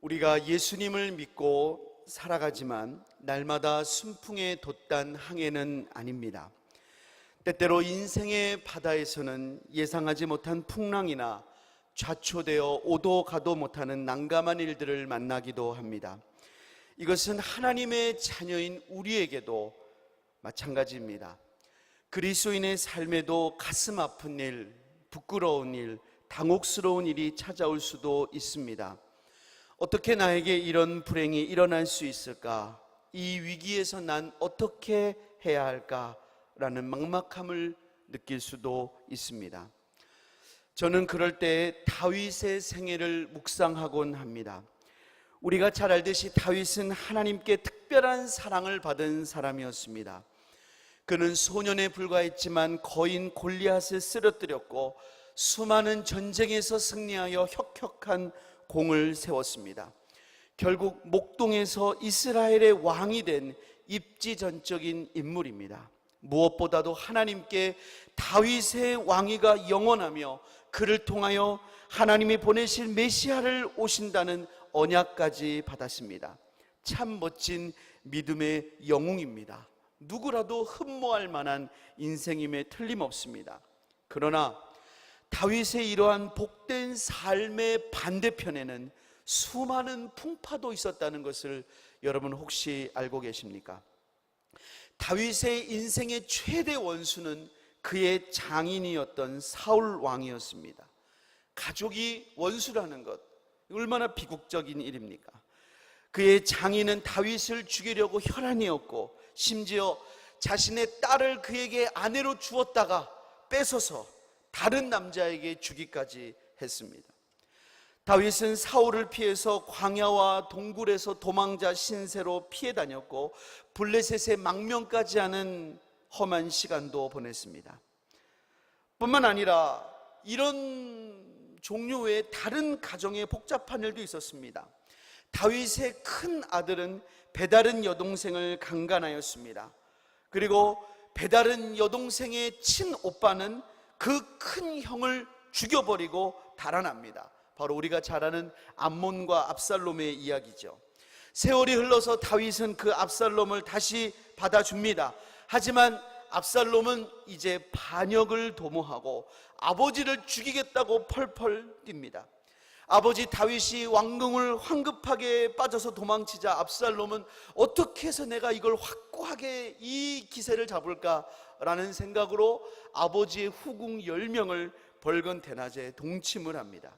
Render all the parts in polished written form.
우리가 예수님을 믿고 살아가지만 날마다 순풍에 돛단 항해는 아닙니다. 때때로 인생의 바다에서는 예상하지 못한 풍랑이나 좌초되어 오도 가도 못하는 난감한 일들을 만나기도 합니다. 이것은 하나님의 자녀인 우리에게도 마찬가지입니다. 그리스도인의 삶에도 가슴 아픈 일, 부끄러운 일, 당혹스러운 일이 찾아올 수도 있습니다. 어떻게 나에게 이런 불행이 일어날 수 있을까? 이 위기에서 난 어떻게 해야 할까? 라는 막막함을 느낄 수도 있습니다. 저는 그럴 때 다윗의 생애를 묵상하곤 합니다. 우리가 잘 알듯이 다윗은 하나님께 특별한 사랑을 받은 사람이었습니다. 그는 소년에 불과했지만 거인 골리앗을 쓰러뜨렸고 수많은 전쟁에서 승리하여 혁혁한 공을 세웠습니다. 결국 목동에서 이스라엘의 왕이 된 입지전적인 인물입니다. 무엇보다도 하나님께 다윗의 왕위가 영원하며 그를 통하여 하나님이 보내실 메시아를 오신다는 언약까지 받았습니다. 참 멋진 믿음의 영웅입니다. 누구라도 흠모할 만한 인생임에 틀림없습니다. 그러나 다윗의 이러한 복된 삶의 반대편에는 수많은 풍파도 있었다는 것을 여러분 혹시 알고 계십니까? 다윗의 인생의 최대 원수는 그의 장인이었던 사울 왕이었습니다. 가족이 원수라는 것, 얼마나 비극적인 일입니까? 그의 장인은 다윗을 죽이려고 혈안이었고 심지어 자신의 딸을 그에게 아내로 주었다가 뺏어서 다른 남자에게 주기까지 했습니다. 다윗은 사울을 피해서 광야와 동굴에서 도망자 신세로 피해 다녔고 블레셋의 망명까지 하는 험한 시간도 보냈습니다. 뿐만 아니라 이런 종류 외에 다른 가정의 복잡한 일도 있었습니다. 다윗의 큰 아들은 베다른 여동생을 강간하였습니다. 그리고 베다른 여동생의 친오빠는 그 큰 형을 죽여버리고 달아납니다. 바로 우리가 잘 아는 암몬과 압살롬의 이야기죠. 세월이 흘러서 다윗은 그 압살롬을 다시 받아줍니다. 하지만 압살롬은 이제 반역을 도모하고 아버지를 죽이겠다고 펄펄 뜁니다. 아버지 다윗이 왕궁을 황급하게 빠져서 도망치자 압살롬은 어떻게 해서 내가 이걸 확고하게 이 기세를 잡을까라는 생각으로 아버지의 후궁 10명을 벌건 대낮에 동침을 합니다.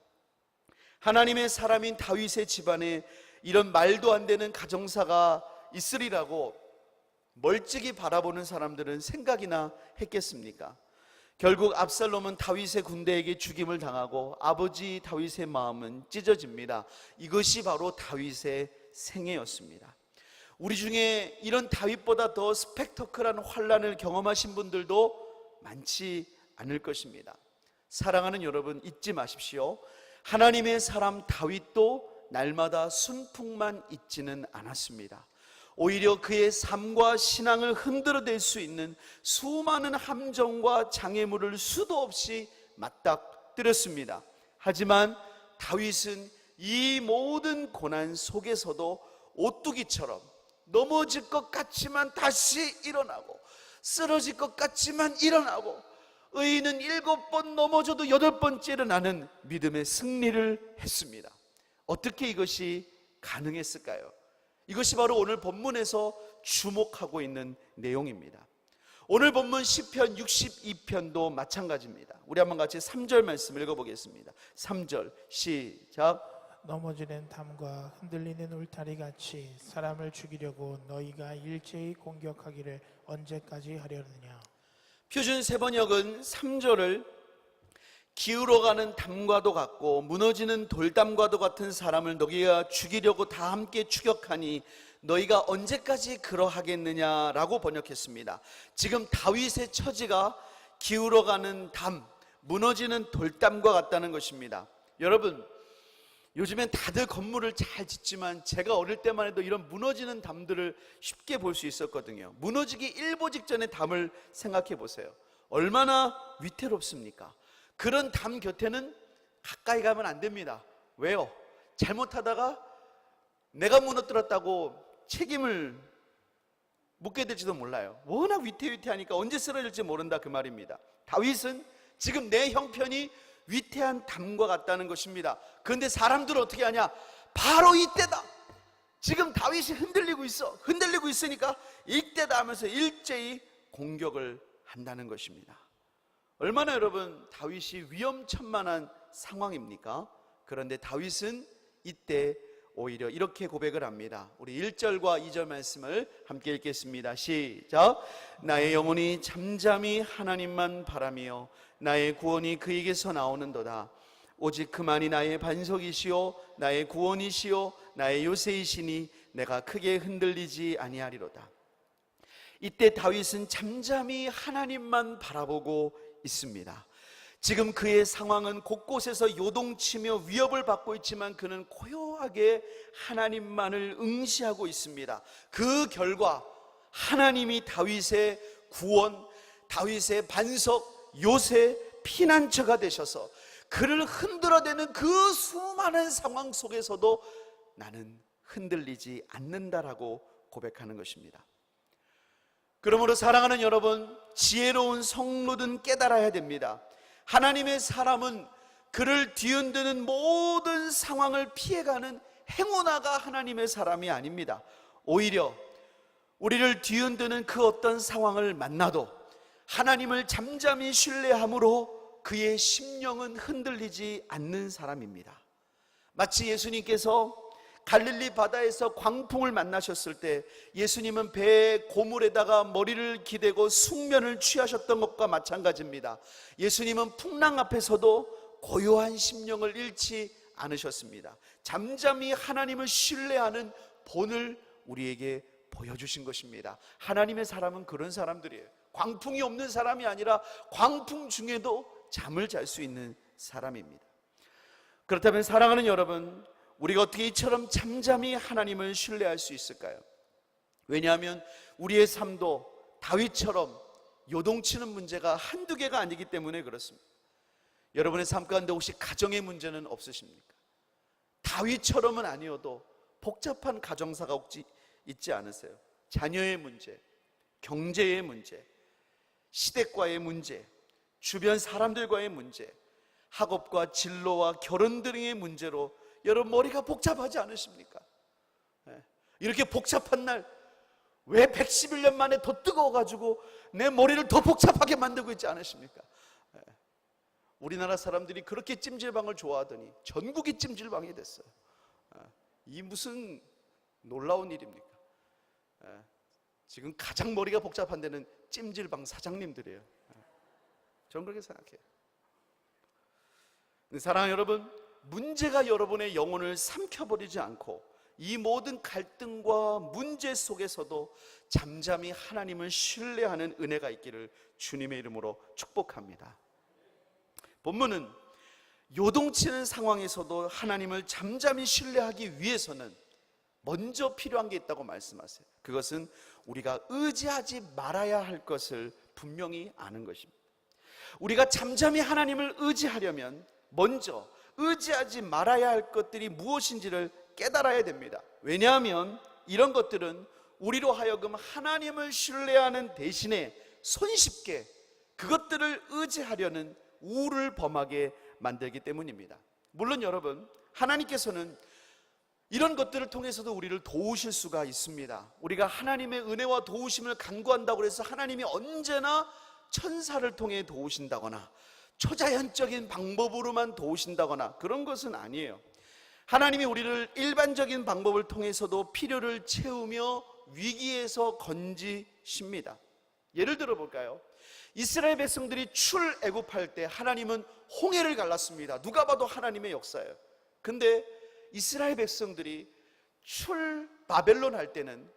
하나님의 사람인 다윗의 집안에 이런 말도 안 되는 가정사가 있으리라고 멀찍이 바라보는 사람들은 생각이나 했겠습니까? 결국 압살롬은 다윗의 군대에게 죽임을 당하고 아버지 다윗의 마음은 찢어집니다. 이것이 바로 다윗의 생애였습니다. 우리 중에 이런 다윗보다 더 스펙터클한 환난을 경험하신 분들도 많지 않을 것입니다. 사랑하는 여러분, 잊지 마십시오. 하나님의 사람 다윗도 날마다 순풍만 있지는 않았습니다. 오히려 그의 삶과 신앙을 흔들어댈 수 있는 수많은 함정과 장애물을 수도 없이 맞닥뜨렸습니다. 하지만 다윗은 이 모든 고난 속에서도 오뚜기처럼 넘어질 것 같지만 다시 일어나고 쓰러질 것 같지만 일어나고 의인은 7번 넘어져도 8번째 일어나는 믿음의 승리를 했습니다. 어떻게 이것이 가능했을까요? 이것이 바로 오늘 본문에서 주목하고 있는 내용입니다. 오늘 본문 시편 62편도 마찬가지입니다. 우리 한번 같이 3절 말씀 읽어보겠습니다. 3절 시작. 넘어지는 담과 흔들리는 울타리 같이 사람을 죽이려고 너희가 일제히 공격하기를 언제까지 하려느냐. 표준 세번역은 3절을 기울어가는 담과도 같고 무너지는 돌담과도 같은 사람을 너희가 죽이려고 다 함께 추격하니 너희가 언제까지 그러하겠느냐라고 번역했습니다. 지금 다윗의 처지가 기울어가는 담, 무너지는 돌담과 같다는 것입니다. 여러분, 요즘엔 다들 건물을 잘 짓지만 제가 어릴 때만 해도 이런 무너지는 담들을 쉽게 볼 수 있었거든요. 무너지기 일보 직전의 담을 생각해 보세요. 얼마나 위태롭습니까? 그런 담 곁에는 가까이 가면 안 됩니다. 왜요? 잘못하다가 내가 무너뜨렸다고 책임을 묻게 될지도 몰라요. 워낙 위태위태하니까 언제 쓰러질지 모른다, 그 말입니다. 다윗은 지금 내 형편이 위태한 담과 같다는 것입니다. 그런데 사람들은 어떻게 하냐? 바로 이때다. 지금 다윗이 흔들리고 있어. 흔들리고 있으니까 이때다 하면서 일제히 공격을 한다는 것입니다. 얼마나 여러분 다윗이 위험천만한 상황입니까? 그런데 다윗은 이때 오히려 이렇게 고백을 합니다. 우리 1절과 2절 말씀을 함께 읽겠습니다. 시작. 나의 영혼이 잠잠히 하나님만 바라며 나의 구원이 그에게서 나오는도다. 오직 그만이 나의 반석이시요 나의 구원이시요 나의 요새이시니 내가 크게 흔들리지 아니하리로다. 이때 다윗은 잠잠히 하나님만 바라보고 있습니다. 지금 그의 상황은 곳곳에서 요동치며 위협을 받고 있지만 그는 고요하게 하나님만을 응시하고 있습니다. 그 결과 하나님이 다윗의 구원, 다윗의 반석, 요새, 피난처가 되셔서 그를 흔들어대는 그 수많은 상황 속에서도 나는 흔들리지 않는다라고 고백하는 것입니다. 그러므로 사랑하는 여러분, 지혜로운 성도는 깨달아야 됩니다. 하나님의 사람은 그를 뒤흔드는 모든 상황을 피해가는 행운아가 하나님의 사람이 아닙니다. 오히려 우리를 뒤흔드는 그 어떤 상황을 만나도 하나님을 잠잠히 신뢰함으로 그의 심령은 흔들리지 않는 사람입니다. 마치 예수님께서 갈릴리 바다에서 광풍을 만나셨을 때 예수님은 배의 고물에다가 머리를 기대고 숙면을 취하셨던 것과 마찬가지입니다. 예수님은 풍랑 앞에서도 고요한 심령을 잃지 않으셨습니다. 잠잠히 하나님을 신뢰하는 본을 우리에게 보여주신 것입니다. 하나님의 사람은 그런 사람들이에요. 광풍이 없는 사람이 아니라 광풍 중에도 잠을 잘 수 있는 사람입니다. 그렇다면 사랑하는 여러분, 우리가 어떻게 이처럼 잠잠히 하나님을 신뢰할 수 있을까요? 왜냐하면 우리의 삶도 다윗처럼 요동치는 문제가 한두 개가 아니기 때문에 그렇습니다. 여러분의 삶 가운데 혹시 가정의 문제는 없으십니까? 다윗처럼은 아니어도 복잡한 가정사가 혹시 있지 않으세요? 자녀의 문제, 경제의 문제, 시댁과의 문제, 주변 사람들과의 문제, 학업과 진로와 결혼 등의 문제로 여러분 머리가 복잡하지 않으십니까? 이렇게 복잡한 날 왜 111년 만에 더 뜨거워가지고 내 머리를 더 복잡하게 만들고 있지 않으십니까? 우리나라 사람들이 그렇게 찜질방을 좋아하더니 전국이 찜질방이 됐어요. 이 무슨 놀라운 일입니까? 지금 가장 머리가 복잡한 데는 찜질방 사장님들이에요. 저는 그렇게 생각해요. 사랑하는 여러분, 문제가 여러분의 영혼을 삼켜버리지 않고 이 모든 갈등과 문제 속에서도 잠잠히 하나님을 신뢰하는 은혜가 있기를 주님의 이름으로 축복합니다. 본문은 요동치는 상황에서도 하나님을 잠잠히 신뢰하기 위해서는 먼저 필요한 게 있다고 말씀하세요. 그것은 우리가 의지하지 말아야 할 것을 분명히 아는 것입니다. 우리가 잠잠히 하나님을 의지하려면 먼저 의지하지 말아야 할 것들이 무엇인지를 깨달아야 됩니다. 왜냐하면 이런 것들은 우리로 하여금 하나님을 신뢰하는 대신에 손쉽게 그것들을 의지하려는 우를 범하게 만들기 때문입니다. 물론 여러분, 하나님께서는 이런 것들을 통해서도 우리를 도우실 수가 있습니다. 우리가 하나님의 은혜와 도우심을 간구한다고 해서 하나님이 언제나 천사를 통해 도우신다거나 초자연적인 방법으로만 도우신다거나 그런 것은 아니에요. 하나님이 우리를 일반적인 방법을 통해서도 필요를 채우며 위기에서 건지십니다. 예를 들어 볼까요? 이스라엘 백성들이 출애굽할 때 하나님은 홍해를 갈랐습니다. 누가 봐도 하나님의 역사예요. 근데 이스라엘 백성들이 출 바벨론 할 때는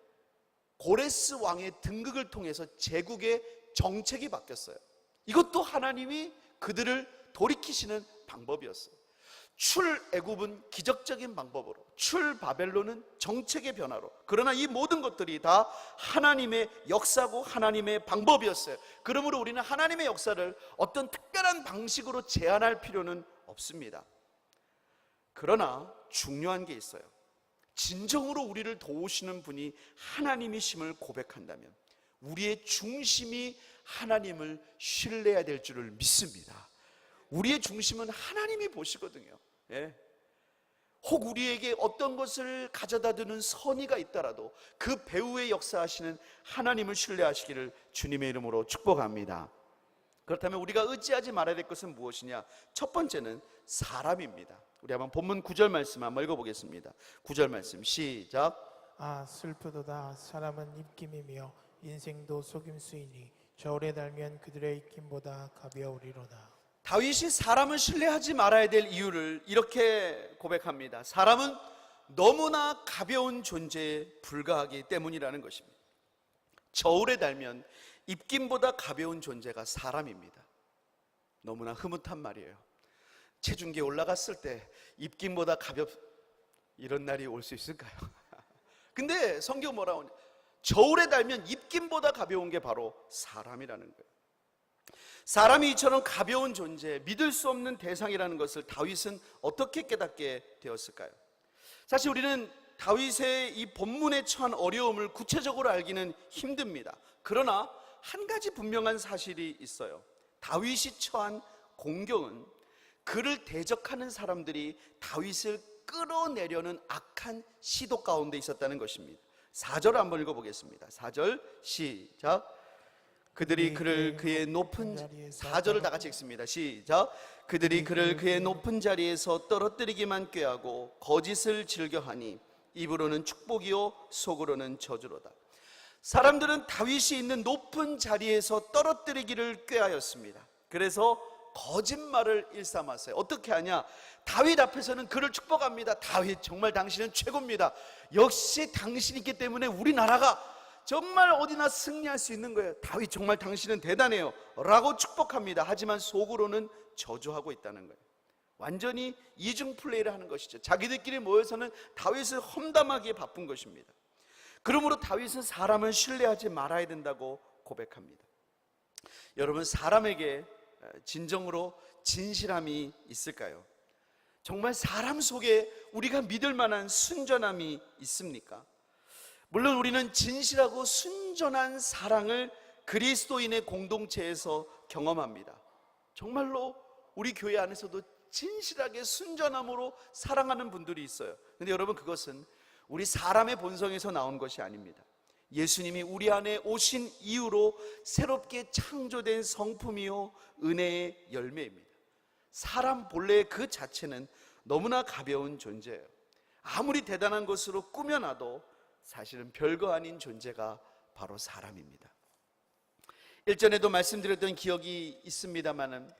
고레스 왕의 등극을 통해서 제국의 정책이 바뀌었어요. 이것도 하나님이 그들을 돌이키시는 방법이었어요. 출애굽은 기적적인 방법으로, 출바벨론은 정책의 변화로. 그러나 이 모든 것들이 다 하나님의 역사고 하나님의 방법이었어요. 그러므로 우리는 하나님의 역사를 어떤 특별한 방식으로 제한할 필요는 없습니다. 그러나 중요한 게 있어요. 진정으로 우리를 도우시는 분이 하나님이심을 고백한다면 우리의 중심이 하나님을 신뢰해야 될 줄을 믿습니다. 우리의 중심은 하나님이 보시거든요. 예. 혹 우리에게 어떤 것을 가져다 두는 선의가 있더라도 그 배후에 역사하시는 하나님을 신뢰하시기를 주님의 이름으로 축복합니다. 그렇다면 우리가 의지하지 말아야 될 것은 무엇이냐? 첫 번째는 사람입니다. 우리 한번 본문 9절 말씀 한번 읽어보겠습니다. 9절 말씀 시작. 아 슬프도다. 사람은 입김이며 인생도 속임수이니 저울에 달면 그들의 입김보다 가벼우리로다. 다윗이 사람을 신뢰하지 말아야 될 이유를 이렇게 고백합니다. 사람은 너무나 가벼운 존재에 불과하기 때문이라는 것입니다. 저울에 달면 입김보다 가벼운 존재가 사람입니다. 너무나 흐뭇한 말이에요. 체중계에 올라갔을 때 입김보다 이런 날이 올 수 있을까요? 근데 성경 뭐라고 하냐? 저울에 달면 입김보다 가벼운 게 바로 사람이라는 거예요. 사람이 이처럼 가벼운 존재, 믿을 수 없는 대상이라는 것을 다윗은 어떻게 깨닫게 되었을까요? 사실 우리는 다윗의 이 본문에 처한 어려움을 구체적으로 알기는 힘듭니다. 그러나 한 가지 분명한 사실이 있어요. 다윗이 처한 공경은 그를 대적하는 사람들이 다윗을 끌어내려는 악한 시도 가운데 있었다는 것입니다. 4절 한번 읽어보겠습니다. 4절 시작. 그들이 그를 그의 높은 4절을 다 같이 읽습니다. 시작. 그들이 그를 그의 높은 자리에서 떨어뜨리기만 꾀하고 거짓을 즐겨하니 입으로는 축복이요 속으로는 저주로다. 사람들은 다윗이 있는 높은 자리에서 떨어뜨리기를 꾀하였습니다. 그래서 거짓말을 일삼았어요. 어떻게 하냐? 다윗 앞에서는 그를 축복합니다. 다윗 정말 당신은 최고입니다. 역시 당신이 있기 때문에 우리나라가 정말 어디나 승리할 수 있는 거예요. 다윗 정말 당신은 대단해요 라고 축복합니다. 하지만 속으로는 저주하고 있다는 거예요. 완전히 이중 플레이를 하는 것이죠. 자기들끼리 모여서는 다윗을 험담하기에 바쁜 것입니다. 그러므로 다윗은 사람을 신뢰하지 말아야 된다고 고백합니다. 여러분, 사람에게 진정으로 진실함이 있을까요? 정말 사람 속에 우리가 믿을 만한 순전함이 있습니까? 물론 우리는 진실하고 순전한 사랑을 그리스도인의 공동체에서 경험합니다. 정말로 우리 교회 안에서도 진실하게 순전함으로 사랑하는 분들이 있어요. 근데 여러분, 그것은 우리 사람의 본성에서 나온 것이 아닙니다. 예수님이 우리 안에 오신 이후로 새롭게 창조된 성품이요 은혜의 열매입니다. 사람 본래 그 자체는 너무나 가벼운 존재예요. 아무리 대단한 것으로 꾸며놔도 사실은 별거 아닌 존재가 바로 사람입니다. 일전에도 말씀드렸던 기억이 있습니다만은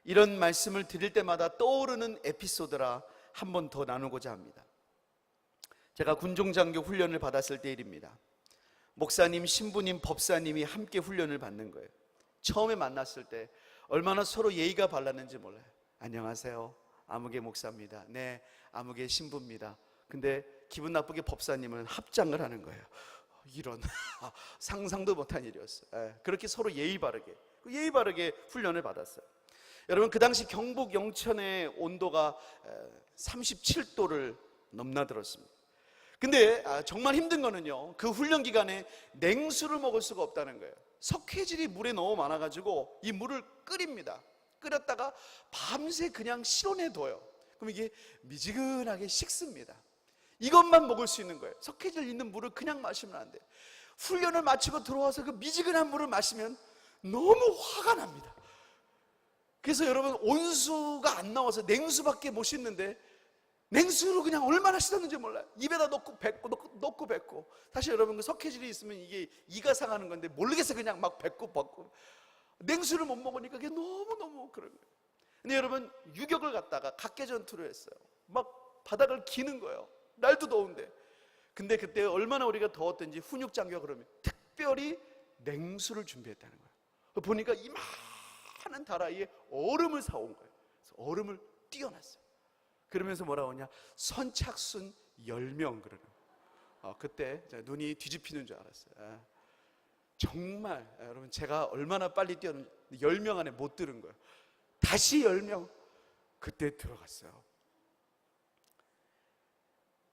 이런 말씀을 드릴 때마다 떠오르는 에피소드라 한 번 더 나누고자 합니다. 제가 군종장교 훈련을 받았을 때 일입니다. 목사님, 신부님, 법사님이 함께 훈련을 받는 거예요. 처음에 만났을 때 얼마나 서로 예의가 발랐는지 몰라요. 안녕하세요, 아무개 목사입니다. 네, 아무개 신부입니다. 근데 기분 나쁘게 법사님은 합장을 하는 거예요. 이런 상상도 못한 일이었어요. 그렇게 서로 예의 바르게 훈련을 받았어요. 여러분, 그 당시 경북 영천의 온도가 37도를 넘나들었습니다. 근데 정말 힘든 거는요, 그 훈련 기간에 냉수를 먹을 수가 없다는 거예요. 석회질이 물에 너무 많아가지고 이 물을 끓입니다. 끓였다가 밤새 그냥 실온에 둬요. 그럼 이게 미지근하게 식습니다. 이것만 먹을 수 있는 거예요. 석회질 있는 물을 그냥 마시면 안 돼요. 훈련을 마치고 들어와서 그 미지근한 물을 마시면 너무 화가 납니다. 그래서 여러분, 온수가 안 나와서 냉수밖에 못 씻는데 냉수로 그냥 얼마나 씻었는지 몰라요. 입에다 넣고 뱉고. 사실 여러분, 그 석회질이 있으면 이게 이가 상하는 건데 모르겠어 그냥 막 뱉고 냉수를 못 먹으니까 그게 너무너무 그런 거예요. 근데 여러분, 유격을 갖다가 각개전투를 했어요. 막 바닥을 기는 거예요. 날도 더운데. 근데 그때 얼마나 우리가 더웠던지 훈육장교가 그러면 특별히 냉수를 준비했다는 거예요. 보니까 이만한 다라이에 얼음을 사온 거예요. 그래서 얼음을 띄워놨어요. 그러면서 뭐라고 하냐? 선착순 10명 그러는 거예요. 그때 눈이 뒤집히는 줄 알았어요. 정말 여러분, 제가 얼마나 빨리 뛰었는지 10명 안에 못 들은 거예요. 다시 10명 그때 들어갔어요.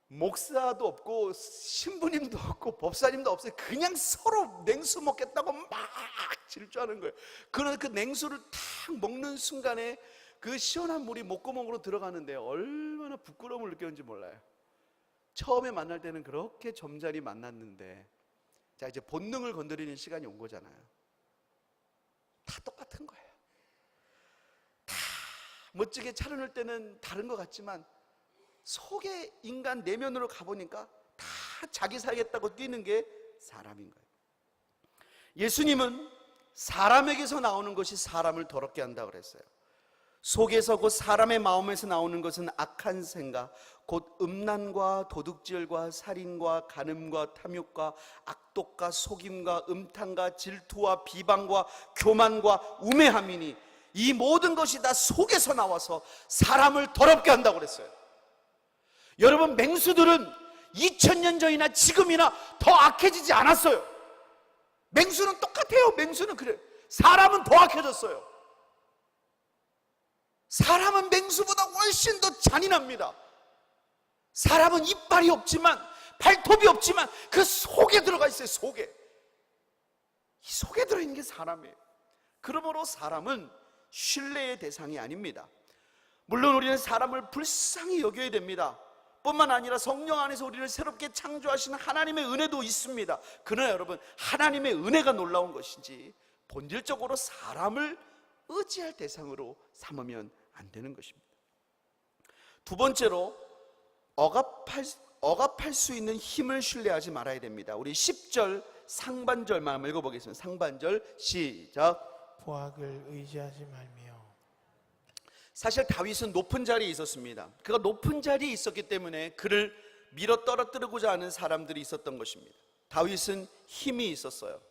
목사도 없고 신부님도 없고 법사님도 없어요. 그냥 서로 냉수 먹겠다고 막 질주하는 거예요. 그러나 그 냉수를 탁 먹는 순간에 그 시원한 물이 목구멍으로 들어가는데 얼마나 부끄러움을 느꼈는지 몰라요. 처음에 만날 때는 그렇게 점잖이 만났는데, 자, 이제 본능을 건드리는 시간이 온 거잖아요. 다 똑같은 거예요. 다 멋지게 차려놓을 때는 다른 것 같지만 속에 인간 내면으로 가보니까 다 자기 살겠다고 뛰는 게 사람인 거예요. 예수님은 사람에게서 나오는 것이 사람을 더럽게 한다고 그랬어요. 속에서 곧 사람의 마음에서 나오는 것은 악한 생각, 곧 음란과 도둑질과 살인과 간음과 탐욕과 악독과 속임과 음탕과 질투와 비방과 교만과 우매함이니 이 모든 것이 다 속에서 나와서 사람을 더럽게 한다고 그랬어요. 여러분, 맹수들은 2000년 전이나 지금이나 더 악해지지 않았어요. 맹수는 똑같아요. 맹수는 그래요. 사람은 더 악해졌어요. 사람은 맹수보다 훨씬 더 잔인합니다. 사람은 이빨이 없지만, 발톱이 없지만 그 속에 들어가 있어요. 속에. 이 속에 들어있는 게 사람이에요. 그러므로 사람은 신뢰의 대상이 아닙니다. 물론 우리는 사람을 불쌍히 여겨야 됩니다. 뿐만 아니라 성령 안에서 우리를 새롭게 창조하시는 하나님의 은혜도 있습니다. 그러나 여러분, 하나님의 은혜가 놀라운 것인지 본질적으로 사람을 의지할 대상으로 삼으면 안 되는 것입니다. 두 번째로, 억압할 수 있는 힘을 신뢰하지 말아야 됩니다. 우리 10절 상반절만 한번 읽어보겠습니다. 상반절 시작. 보악을 의지하지 말며. 사실 다윗은 높은 자리에 있었습니다. 그가 높은 자리에 있었기 때문에 그를 밀어 떨어뜨리고자 하는 사람들이 있었던 것입니다. 다윗은 힘이 있었어요.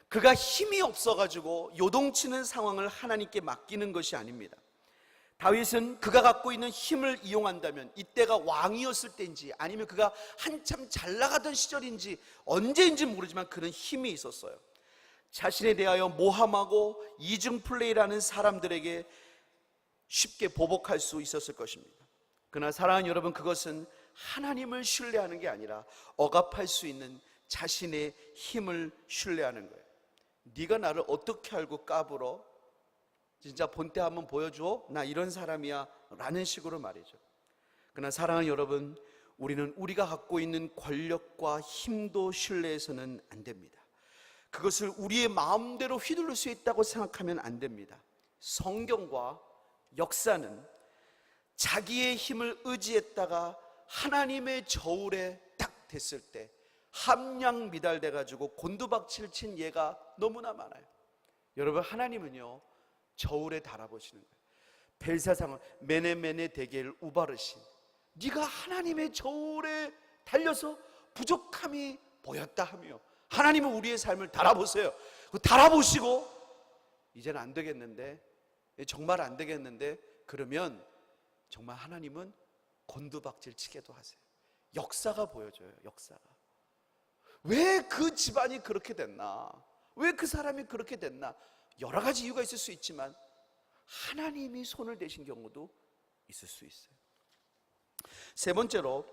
그가 힘이 없어가지고 요동치는 상황을 하나님께 맡기는 것이 아닙니다. 다윗은 그가 갖고 있는 힘을 이용한다면, 이때가 왕이었을 때인지 아니면 그가 한참 잘 나가던 시절인지 언제인지 모르지만 그는 힘이 있었어요. 자신에 대하여 모함하고 이중 플레이라는 사람들에게 쉽게 보복할 수 있었을 것입니다. 그러나 사랑하는 여러분, 그것은 하나님을 신뢰하는 게 아니라 억압할 수 있는 자신의 힘을 신뢰하는 거예요. 네가 나를 어떻게 알고 까불어? 진짜 본때 한번 보여줘? 나 이런 사람이야 라는 식으로 말이죠. 그러나 사랑하는 여러분, 우리는 우리가 갖고 있는 권력과 힘도 신뢰해서는 안 됩니다. 그것을 우리의 마음대로 휘둘릴 수 있다고 생각하면 안 됩니다. 성경과 역사는 자기의 힘을 의지했다가 하나님의 저울에 딱 됐을 때 함량 미달돼 가지고 곤두박질 친 예가 너무나 많아요. 여러분, 하나님은요 저울에 달아보시는 거예요. 벨사상을 메네메네 대게를 우바르신, 네가 하나님의 저울에 달려서 부족함이 보였다 하며, 하나님은 우리의 삶을 달아보세요. 달아보시고 이제는 안 되겠는데, 정말 안 되겠는데, 그러면 정말 하나님은 곤두박질 치게도 하세요. 역사가 보여줘요. 역사가. 왜 그 집안이 그렇게 됐나? 왜 그 사람이 그렇게 됐나? 여러 가지 이유가 있을 수 있지만 하나님이 손을 대신 경우도 있을 수 있어요. 세 번째로,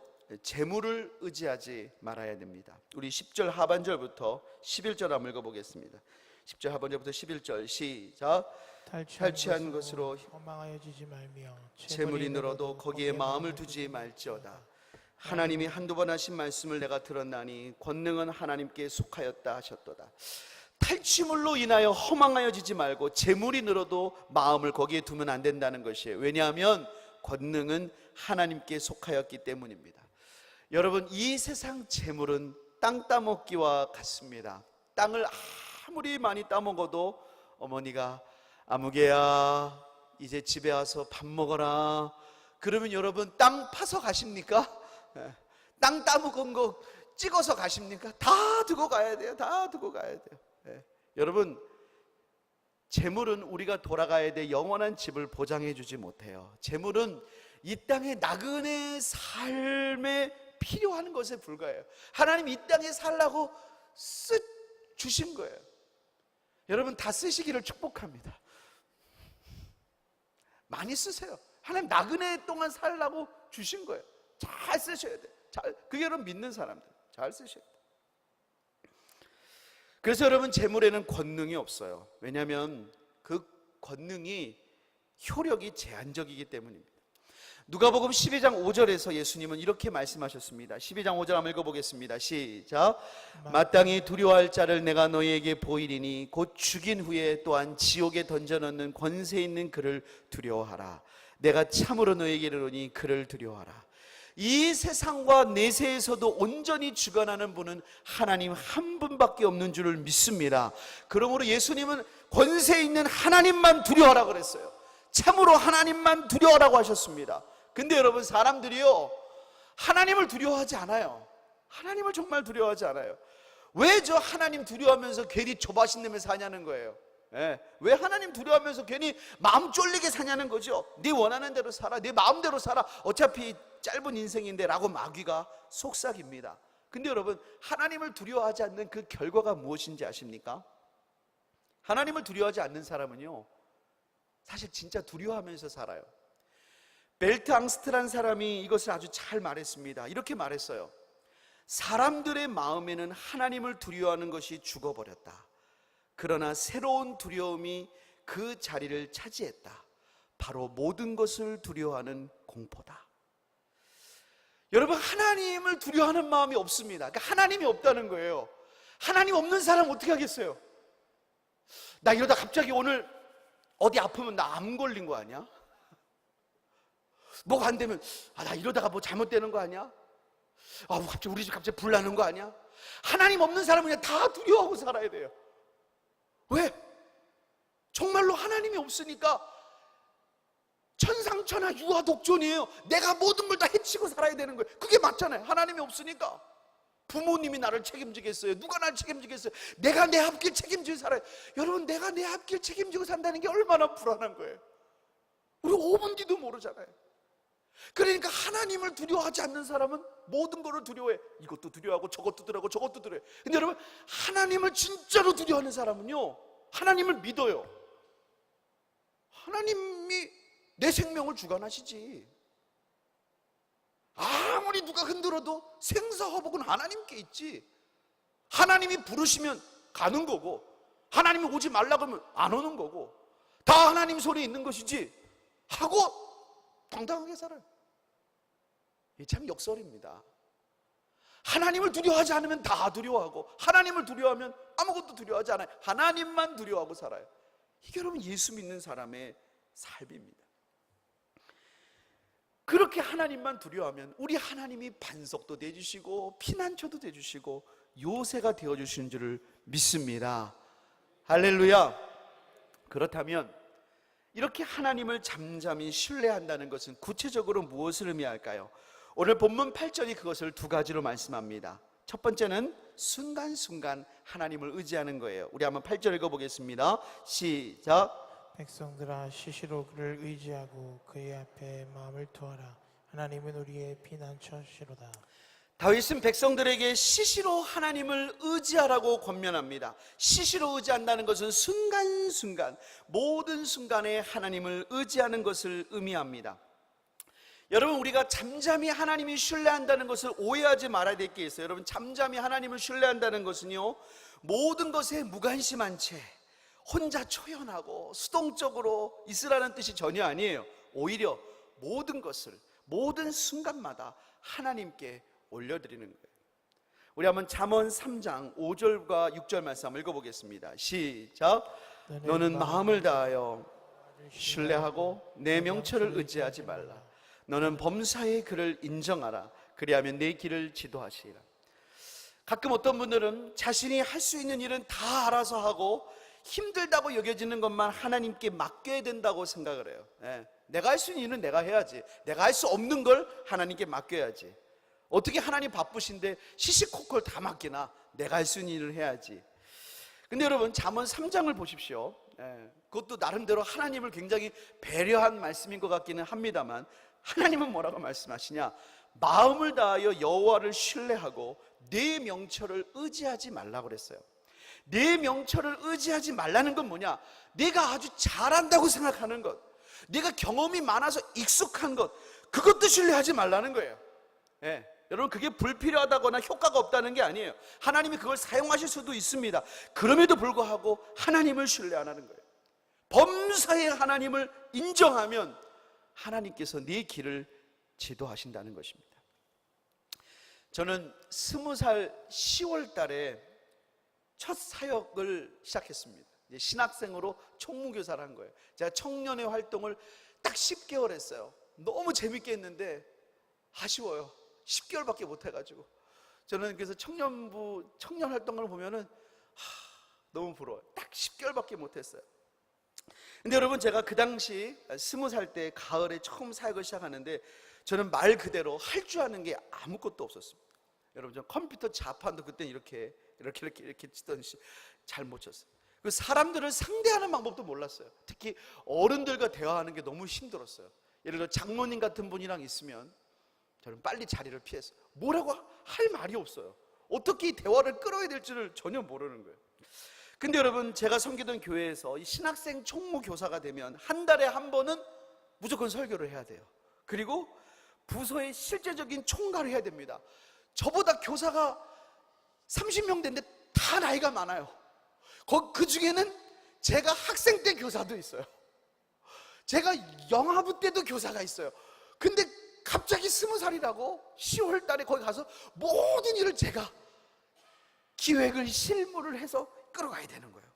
재물을 의지하지 말아야 됩니다. 우리 10절 하반절부터 11절 한번 읽어보겠습니다. 10절 하반절부터 11절 시작. 탈취한 것으로 허망하여지지 말며 재물이 늘어도 거기에 마음을 두지 말지어다. 하나님이 한두 번 하신 말씀을 내가 들었나니 권능은 하나님께 속하였다 하셨도다. 탈취물로 인하여 허망하여지지 말고 재물이 늘어도 마음을 거기에 두면 안 된다는 것이에요. 왜냐하면 권능은 하나님께 속하였기 때문입니다. 여러분, 이 세상 재물은 땅 따먹기와 같습니다. 땅을 아무리 많이 따먹어도 어머니가 아무개야 이제 집에 와서 밥 먹어라 그러면 여러분 땅 파서 가십니까? 땅 따먹은 거 찍어서 가십니까? 다 두고 가야 돼요. 다 두고 가야 돼요. 여러분, 재물은 우리가 돌아가야 될 영원한 집을 보장해 주지 못해요. 재물은 이 땅의 나그네 삶에 필요한 것에 불과해요. 하나님 이 땅에 살라고 주신 거예요. 여러분, 다 쓰시기를 축복합니다. 많이 쓰세요. 하나님 나그네 동안 살라고 주신 거예요. 잘 쓰셔야 돼. 그게 여러분 믿는 사람들 잘 쓰셔야 돼. 그래서 여러분 재물에는 권능이 없어요. 왜냐하면 그 권능이 효력이 제한적이기 때문입니다. 누가복음 12장 5절에서 예수님은 이렇게 말씀하셨습니다. 12장 5절 한번 읽어보겠습니다. 시작. 마땅히 두려워할 자를 내가 너희에게 보이리니 곧 죽인 후에 또한 지옥에 던져넣는 권세 있는 그를 두려워하라. 내가 참으로 너희에게 이르노니 그를 두려워하라. 이 세상과 내세에서도 온전히 주관하는 분은 하나님 한 분밖에 없는 줄을 믿습니다. 그러므로 예수님은 권세 있는 하나님만 두려워하라 그랬어요. 참으로 하나님만 두려워하라고 하셨습니다. 근데 여러분 사람들이요 하나님을 두려워하지 않아요. 하나님을 정말 두려워하지 않아요. 왜 저 하나님 두려워하면서 괜히 조바심 내며 사냐는 거예요. 왜 하나님 두려워하면서 괜히 마음 쫄리게 사냐는 거죠. 네 원하는 대로 살아, 네 마음대로 살아, 어차피 짧은 인생인데 라고 마귀가 속삭입니다. 근데 여러분 하나님을 두려워하지 않는 그 결과가 무엇인지 아십니까? 하나님을 두려워하지 않는 사람은요 사실 진짜 두려워하면서 살아요. 벨트 앙스트란 사람이 이것을 아주 잘 말했습니다. 이렇게 말했어요. 사람들의 마음에는 하나님을 두려워하는 것이 죽어버렸다. 그러나 새로운 두려움이 그 자리를 차지했다. 바로 모든 것을 두려워하는 공포다. 여러분 하나님을 두려워하는 마음이 없습니다. 그러니까 하나님이 없다는 거예요. 하나님 없는 사람 어떻게 하겠어요? 나 이러다 갑자기 오늘 어디 아프면 나 암 걸린 거 아니야? 뭐가 안 되면 나 이러다가 뭐 잘못되는 거 아니야? 갑자기 우리 집 갑자기 불 나는 거 아니야? 하나님 없는 사람은 그냥 다 두려워하고 살아야 돼요. 왜? 정말로 하나님이 없으니까 천상천하 유아독존이에요. 내가 모든 걸 다 해치고 살아야 되는 거예요. 그게 맞잖아요. 하나님이 없으니까. 부모님이 나를 책임지겠어요? 누가 나를 책임지겠어요? 내가 내 앞길 책임지고 살아요. 여러분 내가 내 앞길 책임지고 산다는 게 얼마나 불안한 거예요. 우리 5분 뒤도 모르잖아요. 그러니까 하나님을 두려워하지 않는 사람은 모든 것을 두려워해. 이것도 두려워하고 저것도 두려워하고 저것도 두려워해. 근데 여러분 하나님을 진짜로 두려워하는 사람은요 하나님을 믿어요. 하나님이 내 생명을 주관하시지. 아무리 누가 흔들어도 생사화복은 하나님께 있지. 하나님이 부르시면 가는 거고 하나님이 오지 말라고 하면 안 오는 거고 다 하나님 손에 있는 것이지 하고 당당하게 살아요. 이게 참 역설입니다. 하나님을 두려워하지 않으면 다 두려워하고 하나님을 두려워하면 아무것도 두려워하지 않아요. 하나님만 두려워하고 살아요. 이게 여러분 예수 믿는 사람의 삶입니다. 그렇게 하나님만 두려워하면 우리 하나님이 반석도 되어주시고 피난처도 되어주시고 요새가 되어주시는 줄을 믿습니다. 할렐루야. 그렇다면 이렇게 하나님을 잠잠히 신뢰한다는 것은 구체적으로 무엇을 의미할까요? 오늘 본문 8절이 그것을 두 가지로 말씀합니다. 첫 번째는 순간순간 하나님을 의지하는 거예요. 우리 한번 8절 읽어보겠습니다. 시작. 백성들아 시시로 그를 의지하고 그의 앞에 마음을 두어라. 하나님은 우리의 피난처시로다. 다윗은 백성들에게 시시로 하나님을 의지하라고 권면합니다. 시시로 의지한다는 것은 순간순간 모든 순간에 하나님을 의지하는 것을 의미합니다. 여러분 우리가 잠잠히 하나님이 신뢰한다는 것을 오해하지 말아야 될 게 있어요. 여러분 잠잠히 하나님을 신뢰한다는 것은요 모든 것에 무관심한 채 혼자 초연하고 수동적으로 있으라는 뜻이 전혀 아니에요. 오히려 모든 것을 모든 순간마다 하나님께 올려드리는 거예요. 우리 한번 잠언 3장 5절과 6절 말씀 한번 읽어보겠습니다. 시작. 너는 마음을 다하여 신뢰하고 내 명철을 의지하지 말라. 너는 범사의 그를 인정하라. 그리하면 내 길을 지도하시리라. 가끔 어떤 분들은 자신이 할 수 있는 일은 다 알아서 하고 힘들다고 여겨지는 것만 하나님께 맡겨야 된다고 생각을 해요. 내가 할 수 있는 일은 내가 해야지. 내가 할 수 없는 걸 하나님께 맡겨야지. 어떻게 하나님 바쁘신데 시시콜콜 다 맡기나? 내가 할 수 있는 일을 해야지. 근데 여러분 잠언 3장을 보십시오. 그것도 나름대로 하나님을 굉장히 배려한 말씀인 것 같기는 합니다만 하나님은 뭐라고 말씀하시냐? 마음을 다하여 여호와를 신뢰하고 내 명철을 의지하지 말라고 그랬어요. 내 명철을 의지하지 말라는 건 뭐냐? 내가 아주 잘한다고 생각하는 것, 내가 경험이 많아서 익숙한 것, 그것도 신뢰하지 말라는 거예요. 예, 여러분 그게 불필요하다거나 효과가 없다는 게 아니에요. 하나님이 그걸 사용하실 수도 있습니다. 그럼에도 불구하고 하나님을 신뢰 안 하는 거예요. 범사의 하나님을 인정하면 하나님께서 네 길을 지도하신다는 것입니다. 저는 20살 10월 달에 첫 사역을 시작했습니다. 이제 신학생으로 총무교사를 한 거예요. 제가 청년의 활동을 딱 10개월 했어요. 너무 재밌게 했는데 아쉬워요. 10개월밖에 못 해가지고. 저는 그래서 청년 활동을 보면은 너무 부러워요. 딱 10개월밖에 못 했어요. 근데 여러분, 제가 그 당시 20살 때 가을에 처음 사역을 시작하는데 저는 말 그대로 할 줄 아는 게 아무것도 없었습니다. 여러분, 저 컴퓨터 자판도 그때 이렇게 치던 잘 못 쳤어요. 그 사람들을 상대하는 방법도 몰랐어요. 특히 어른들과 대화하는 게 너무 힘들었어요. 예를 들어 장로님 같은 분이랑 있으면 저는 빨리 자리를 피했어요. 뭐라고 할 말이 없어요. 어떻게 이 대화를 끌어야 될지를 전혀 모르는 거예요. 근데 여러분, 제가 섬기던 교회에서 이 신학생 총무 교사가 되면 한 달에 한 번은 무조건 설교를 해야 돼요. 그리고 부서의 실제적인 총괄을 해야 됩니다. 저보다 교사가 30명 됐는데 다 나이가 많아요. 그 중에는 제가 학생 때 교사도 있어요. 제가 영아부 때도 교사가 있어요. 근데 갑자기 20살이라고 10월 달에 거기 가서 모든 일을 제가 기획을 실무를 해서 끌어가야 되는 거예요.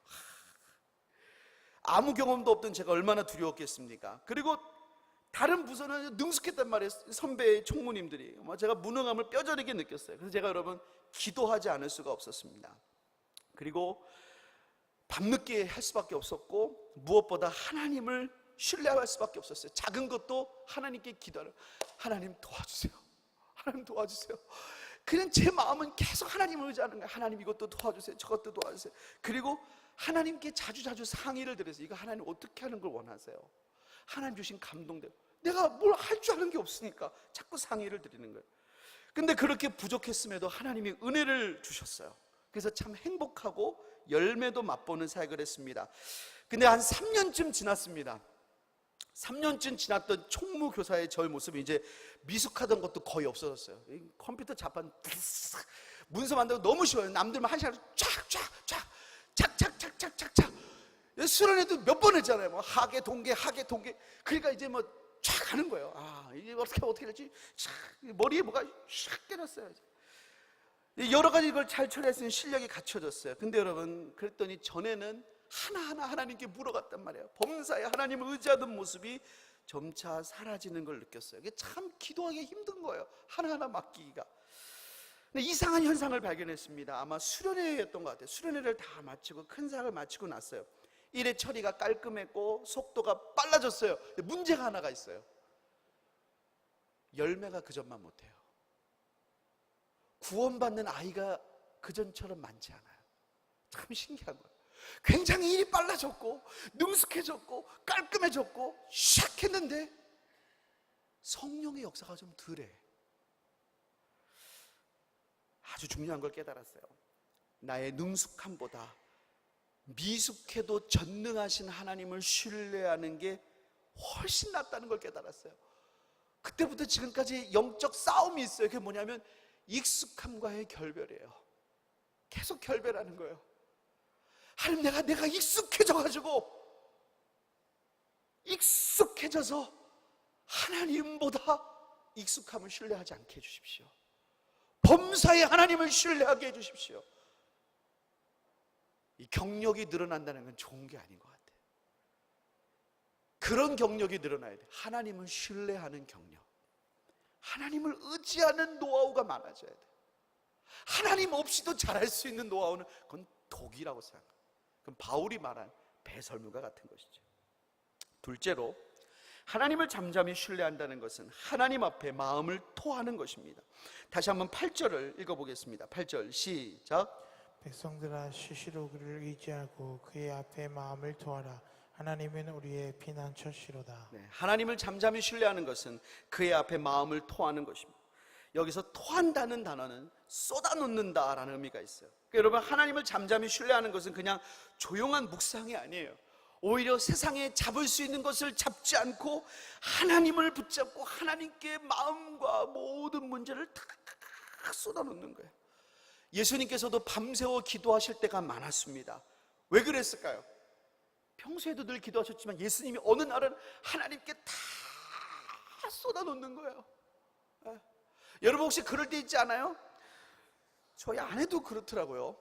아무 경험도 없던 제가 얼마나 두려웠겠습니까? 그리고 다른 부서는 능숙했단 말이에요. 선배 총무님들이. 제가 무능함을 뼈저리게 느꼈어요. 그래서 제가 여러분 기도하지 않을 수가 없었습니다. 그리고 밤늦게 할 수밖에 없었고, 무엇보다 하나님을 신뢰할 수밖에 없었어요. 작은 것도 하나님께 기도하는, 하나님 도와주세요, 하나님 도와주세요. 그냥 제 마음은 계속 하나님을 의지하는 거예요. 하나님 이것도 도와주세요, 저것도 도와주세요. 그리고 하나님께 자주 상의를 드려서, 이거 하나님 어떻게 하는 걸 원하세요? 하나님 주신 감동대로. 내가 뭘 할 줄 아는 게 없으니까 자꾸 상의를 드리는 거예요. 근데 그렇게 부족했음에도 하나님이 은혜를 주셨어요. 그래서 참 행복하고 열매도 맛보는 사역을 했습니다. 근데 한 3년쯤 지났습니다. 3년쯤 지났던 총무교사의 저의 모습이 이제 미숙하던 것도 거의 없어졌어요. 컴퓨터 자판 문서 만들고 너무 쉬워요. 남들만 한 시간에 착착착착착착 수련회도 몇 번 했잖아요. 뭐 하계 동계 그러니까 이제 뭐 쫙 하는 거예요. 아, 이게 어떻게 될지 머리에 뭐가 샥 깨졌어요. 여러 가지 이걸 잘 처리할 수 있는 실력이 갖춰졌어요. 근데 여러분, 그랬더니 전에는 하나하나 하나님께 물어갔단 말이에요. 범사에 하나님을 의지하던 모습이 점차 사라지는 걸 느꼈어요. 이게 참 기도하기 힘든 거예요. 하나하나 맡기기가. 근데 이상한 현상을 발견했습니다. 아마 수련회였던 것 같아요. 수련회를 다 마치고 큰 사역을 마치고 났어요. 일의 처리가 깔끔했고 속도가 빨라졌어요. 근데 문제가 하나가 있어요. 열매가 그전만 못해요. 구원받는 아이가 그전처럼 많지 않아요. 참 신기한 거예요. 굉장히 일이 빨라졌고 능숙해졌고 깔끔해졌고 샥 했는데 성령의 역사가 좀 덜해. 아주 중요한 걸 깨달았어요. 나의 능숙함보다 미숙해도 전능하신 하나님을 신뢰하는 게 훨씬 낫다는 걸 깨달았어요. 그때부터 지금까지 영적 싸움이 있어요. 그게 뭐냐면 익숙함과의 결별이에요. 계속 결별하는 거예요. 하나님, 내가 익숙해져서 하나님보다 익숙함을 신뢰하지 않게 해주십시오. 범사의 하나님을 신뢰하게 해주십시오. 이 경력이 늘어난다는 건 좋은 게 아닌 것 같아요. 그런 경력이 늘어나야 돼. 하나님을 신뢰하는 경력, 하나님을 의지하는 노하우가 많아져야 돼. 하나님 없이도 잘할 수 있는 노하우는 그건 독이라고 생각해요. 그럼 바울이 말한 배설물과 같은 것이죠. 둘째로, 하나님을 잠잠히 신뢰한다는 것은 하나님 앞에 마음을 토하는 것입니다. 다시 한번 8절을 읽어보겠습니다. 8절 시작. 백성들아, 시시로 그를 의지하고 그의 앞에 마음을 토하라. 하나님은 우리의 피난처시로다. 네, 하나님을 잠잠히 신뢰하는 것은 그의 앞에 마음을 토하는 것입니다. 여기서 토한다는 단어는 쏟아놓는다라는 의미가 있어요. 그러니까 여러분, 하나님을 잠잠히 신뢰하는 것은 그냥 조용한 묵상이 아니에요. 오히려 세상에 잡을 수 있는 것을 잡지 않고 하나님을 붙잡고 하나님께 마음과 모든 문제를 다 쏟아놓는 거예요. 예수님께서도 밤새워 기도하실 때가 많았습니다. 왜 그랬을까요? 평소에도 늘 기도하셨지만 예수님이 어느 날은 하나님께 다 쏟아놓는 거예요. 여러분 혹시 그럴 때 있지 않아요? 저희 아내도 그렇더라고요.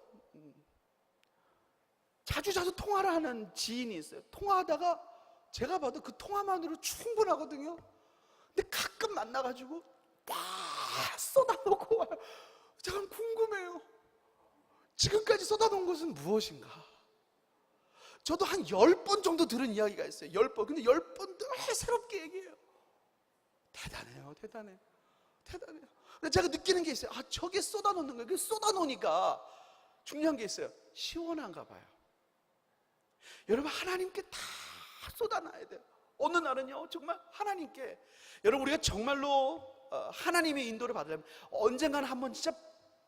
자주 통화를 하는 지인이 있어요. 통화하다가 제가 봐도 그 통화만으로 충분하거든요. 근데 가끔 만나가지고 다 쏟아놓고 와요. 제가 궁금해요. 지금까지 쏟아놓은 것은 무엇인가? 저도 한 10번 정도 들은 이야기가 있어요. 10번. 근데 10번 늘 새롭게 얘기해요. 대단해요. 대단해요. 근데 제가 느끼는 게 있어요. 저게 쏟아놓는 거예요. 쏟아놓으니까 중요한 게 있어요. 시원한가 봐요. 여러분 하나님께 다 쏟아놔야 돼요. 어느 날은요 정말 하나님께, 여러분 우리가 정말로 하나님의 인도를 받으려면 언젠가는 한번 진짜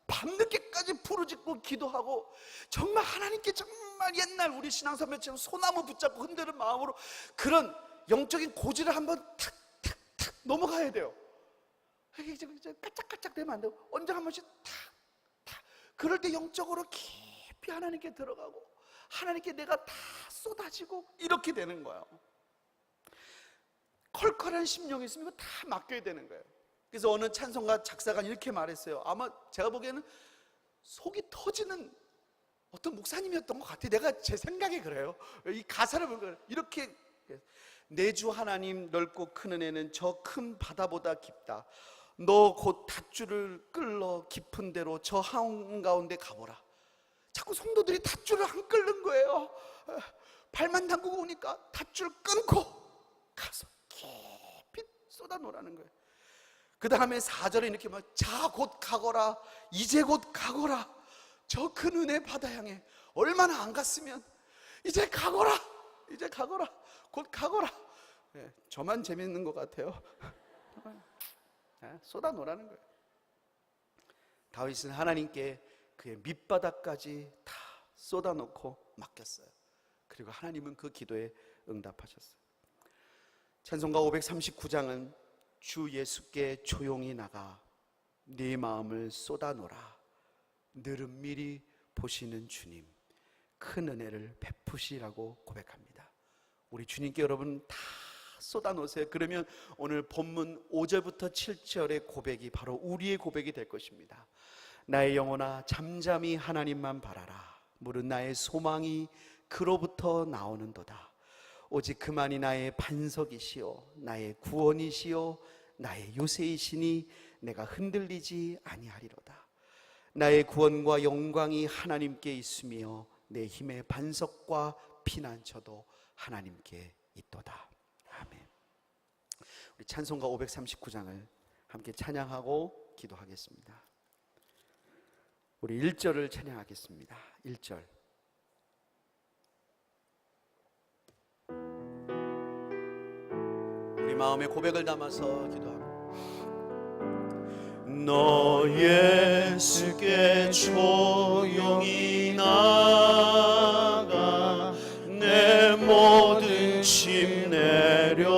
밤늦게까지 부르짖고 기도하고 정말 하나님께 정말 옛날 우리 신앙 선배처럼 소나무 붙잡고 흔드는 마음으로 그런 영적인 고지를 한번 탁탁탁 넘어가야 돼요. 이제 까짝까짝 되면 안 되고 언제 한 번씩 탁탁, 그럴 때 영적으로 깊이 하나님께 들어가고 하나님께 내가 다 쏟아지고 이렇게 되는 거예요. 컬컬한 심령이 있으면 다 맡겨야 되는 거예요. 그래서 어느 찬송가 작사가는 이렇게 말했어요. 아마 제가 보기에는 속이 터지는 어떤 목사님이었던 것 같아요. 내가 제 생각에 그래요. 이 가사를 보면 이렇게, 내 주 하나님 넓고 큰 은혜는 저 큰 바다보다 깊다. 너 곧 닷줄을 끌러 깊은 데로 저 한가운데 가보라. 자꾸 성도들이 닷줄을 안 끌는 거예요. 발만 담그고 오니까 닷줄 끊고 가서 깊이 쏟아놓으라는 거예요. 그 다음에 4절에 이렇게 막 자 곧 가거라, 이제 곧 가거라, 저 큰 은혜 바다 향해. 얼마나 안 갔으면 이제 가거라, 이제 가거라, 곧 가거라. 저만 재밌는 것 같아요. 쏟아놓으라는 거예요. 다윗은 하나님께 그의 밑바닥까지 다 쏟아놓고 맡겼어요. 그리고 하나님은 그 기도에 응답하셨어요. 찬송가 539장은 주 예수께 조용히 나가 네 마음을 쏟아놓으라. 늘은밀히 보시는 주님 큰 은혜를 베푸시라고 고백합니다. 우리 주님께 여러분 다 쏟아놓으세요. 그러면 오늘 본문 5절부터 7절의 고백이 바로 우리의 고백이 될 것입니다. 나의 영혼아 잠잠히 하나님만 바라라. 물은 나의 소망이 그로부터 나오는도다. 오직 그만이 나의 반석이시요 나의 구원이시요 나의 요새이시니 내가 흔들리지 아니하리로다. 나의 구원과 영광이 하나님께 있으며 내 힘의 반석과 피난처도 하나님께 있도다. 아멘. 우리 찬송가 539장을 함께 찬양하고 기도하겠습니다. 우리 1절을 찬양하겠습니다. 1절. 우리 마음의 고백을 담아서 기도하고 너 예수께 조용히 나가 내 모든 짐 내려놓고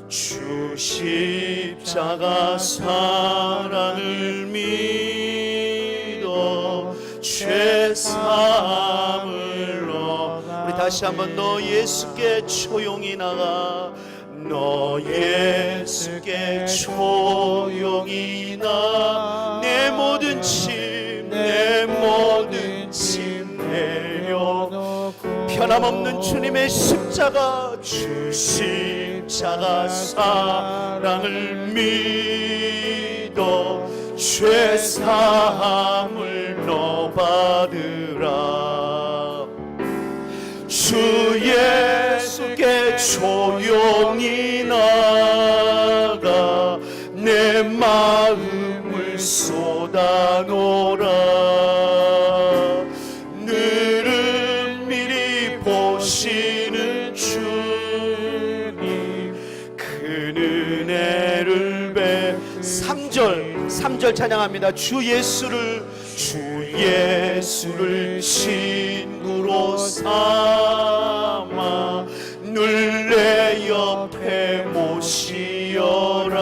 주 십자가 사랑을 믿어 죄 사함을 얻어. 우리 다시 한번 너 예수께 조용히 나가 너 예수께 조용히 나 내 모든 짐 내려놓고 변함없는 주님의 십자가 주 십자가 사랑을 믿어 죄 사함을 너 받으라. 주 예수께 조용히 나가 내 마음을 쏟아놓으라. 늘은 미리 보시는 주님 큰 은혜를 베 3절 찬양합니다. 주 예수를 친구로 삼아 늘 내 옆에 모시어라.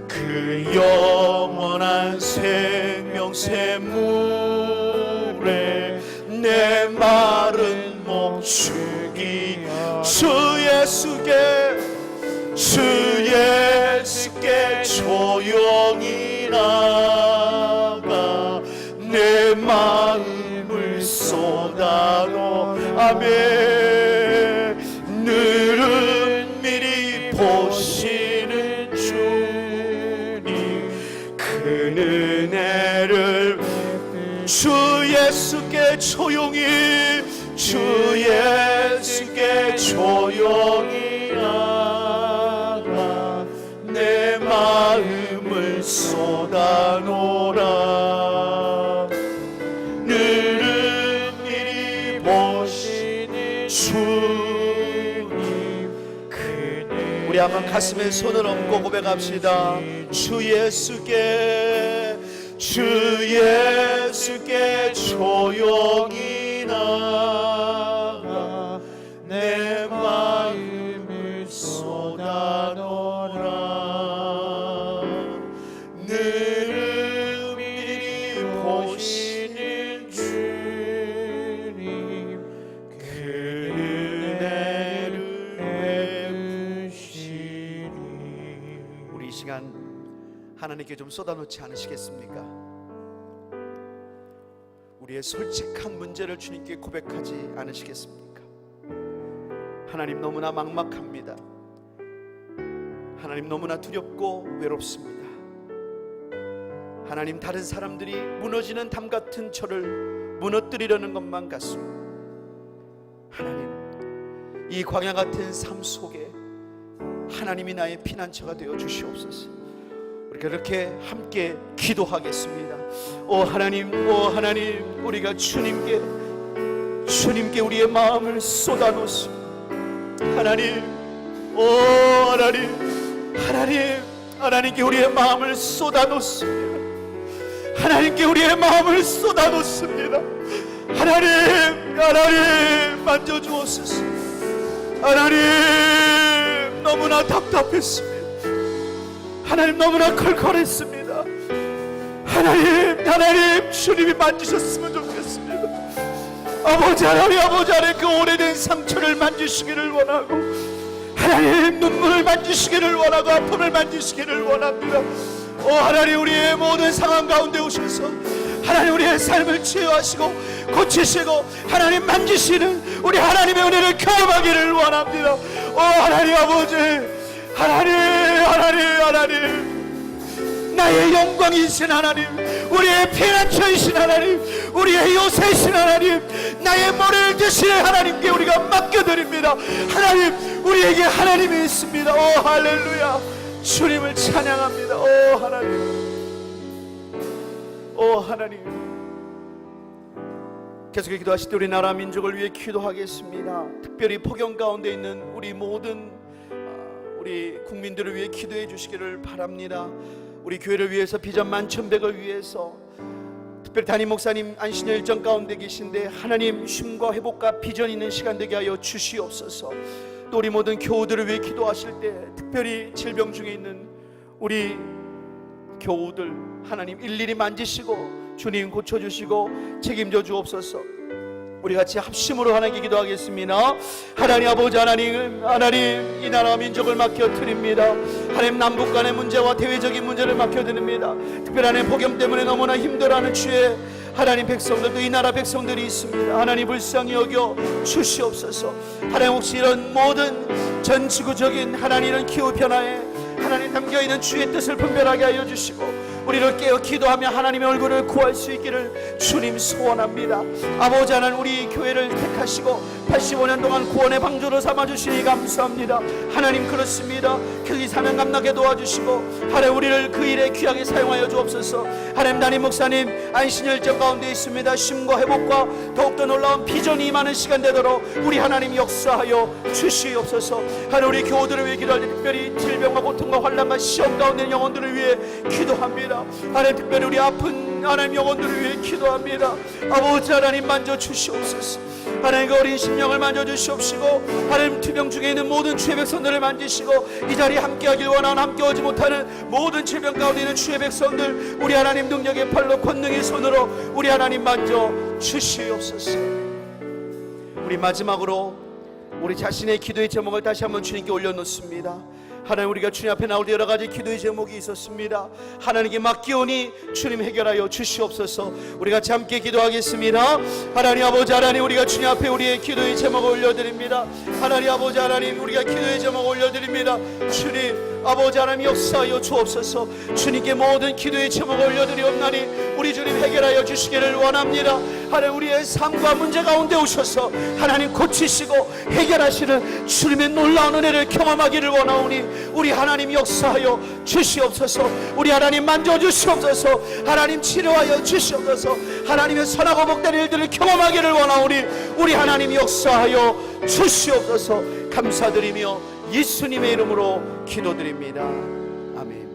그 영원한 생명새 물에 내 마른 목 죽이 주 예수께 조용히 나가 내 마음을 쏟아놓. 아멘. 늘은 미리 보시는 주님 그 은혜를 주 예수께 조용히 나가 내 마음을 쏟아놓으라. 늘은 미리 보시는 주님 우리 한번 가슴에 손을 얹고 고백합시다. 주 예수께 조용히 나가 내 마음을 쏟아놓으라. 늘은 미리 보시는 주님 그 은혜를 베푸시리. 우리 이 시간 하나님께 좀 쏟아놓지 않으시겠습니까? 우리의 솔직한 문제를 주님께 고백하지 않으시겠습니까? 하나님 너무나 막막합니다. 하나님 너무나 두렵고 외롭습니다. 하나님 다른 사람들이 무너지는 담 같은 저를 무너뜨리려는 것만 같습니다. 하나님 이 광야 같은 삶 속에 하나님이 나의 피난처가 되어 주시옵소서. 우리가 이렇게 함께 기도하겠습니다. 오 하나님 우리가 주님께 우리의 마음을 쏟아놓습니다. 하나님께 우리의 마음을 쏟아놓습니다. 하나님께 우리의 마음을 쏟아놓습니다. 하나님 만져주옵소서. 하나님 너무나 답답했습니다. 하나님 너무나 컬컬했습니다. 하나님 주님이 만지셨으면 좋겠습니다. 아버지 하나님 그 오래된 상처를 만지시기를 원하고 하나님 눈물을 만지시기를 원하고 아픔을 만지시기를 원합니다. 오 하나님 우리의 모든 상황 가운데 오셔서 하나님 우리의 삶을 치유하시고 고치시고 하나님 만지시는 우리 하나님의 은혜를 경험하기를 원합니다. 오 하나님 아버지 하나님 나의 영광이신 하나님 우리의 피난처이신 하나님 우리의 요새이신 하나님 나의 머리를 드시는 하나님께 우리가 맡겨드립니다. 하나님 우리에게 하나님이 있습니다. 오 할렐루야 주님을 찬양합니다. 오 하나님 계속해 기도하실 때 우리 나라 민족을 위해 기도하겠습니다. 특별히 폭염 가운데 있는 우리 모든 우리 국민들을 위해 기도해 주시기를 바랍니다. 우리 교회를 위해서 비전 만천백을 위해서 특별히 담임 목사님 안신년 일정 가운데 계신데 하나님 쉼과 회복과 비전 있는 시간 되게 하여 주시옵소서. 또 우리 모든 교우들을 위해 기도하실 때 특별히 질병 중에 있는 우리 교우들 하나님 일일이 만지시고 주님 고쳐주시고 책임져 주옵소서. 우리 같이 합심으로 하나님께 기도하겠습니다. 하나님 아버지 하나님 이 나라 민족을 맡겨드립니다. 하나님 남북 간의 문제와 대외적인 문제를 맡겨드립니다. 특별히 하나님 복염 때문에 너무나 힘들어하는 주의 하나님 백성들도 이 나라 백성들이 있습니다. 하나님 불쌍히 여겨 주시옵소서. 하나님 혹시 이런 모든 전 지구적인 하나님 이런 기후 변화에 하나님 담겨있는 주의 뜻을 분별하게 하여 주시고 우리를 깨어 기도하며 하나님의 얼굴을 구할 수 있기를 주님 소원합니다. 아버지 하나님 우리 교회를 택하시고 85년 동안 구원의 방주로 삼아주시니 감사합니다. 하나님 그렇습니다. 그 사명 감당하게 도와주시고 하나님 우리를 그 일에 귀하게 사용하여 주옵소서. 하나님 담임 목사님 안신일정 가운데 있습니다. 쉼과 회복과 더욱더 놀라운 비전이 임하는 시간 되도록 우리 하나님 역사하여 주시옵소서. 하나님 우리 교우들을 위해 기도할 때 특별히 질병과 고통과 환난과 시험 가운데 있는 영혼들을 위해 기도합니다. 하나님 특별히 우리 아픈 하나님 영혼들을 위해 기도합니다. 아버지 하나님 만져 주시옵소서. 하나님 그 어린 심령을 만져 주시옵시고 하나님 투병 중에 있는 모든 주의 백성들을 만지시고 이 자리에 함께하길 원하는 함께 오지 못하는 모든 질병 가운데 있는 주의 백성들 우리 하나님 능력의 팔로 권능의 손으로 우리 하나님 만져 주시옵소서. 우리 마지막으로 우리 자신의 기도의 제목을 다시 한번 주님께 올려놓습니다. 하나님 우리가 주님 앞에 나올 때 여러 가지 기도의 제목이 있었습니다. 하나님께 맡기오니 주님 해결하여 주시옵소서. 우리 같이 함께 기도하겠습니다. 하나님 아버지 하나님 우리가 주님 앞에 우리의 기도의 제목을 올려드립니다. 하나님 아버지 하나님 우리가 기도의 제목을 올려드립니다. 주님 아버지 하나님 역사하여 주옵소서. 주님께 모든 기도의 제목을 올려드리옵나니 우리 주님 해결하여 주시기를 원합니다. 하나님 우리의 삶과 문제 가운데 오셔서 하나님 고치시고 해결하시는 주님의 놀라운 은혜를 경험하기를 원하오니 우리 하나님 역사하여 주시옵소서. 우리 하나님 만져주시옵소서. 하나님 치료하여 주시옵소서. 하나님의 선하고 복된 일들을 경험하기를 원하오니 우리 하나님 역사하여 주시옵소서. 감사드리며 예수님의 이름으로 기도드립니다. 아멘.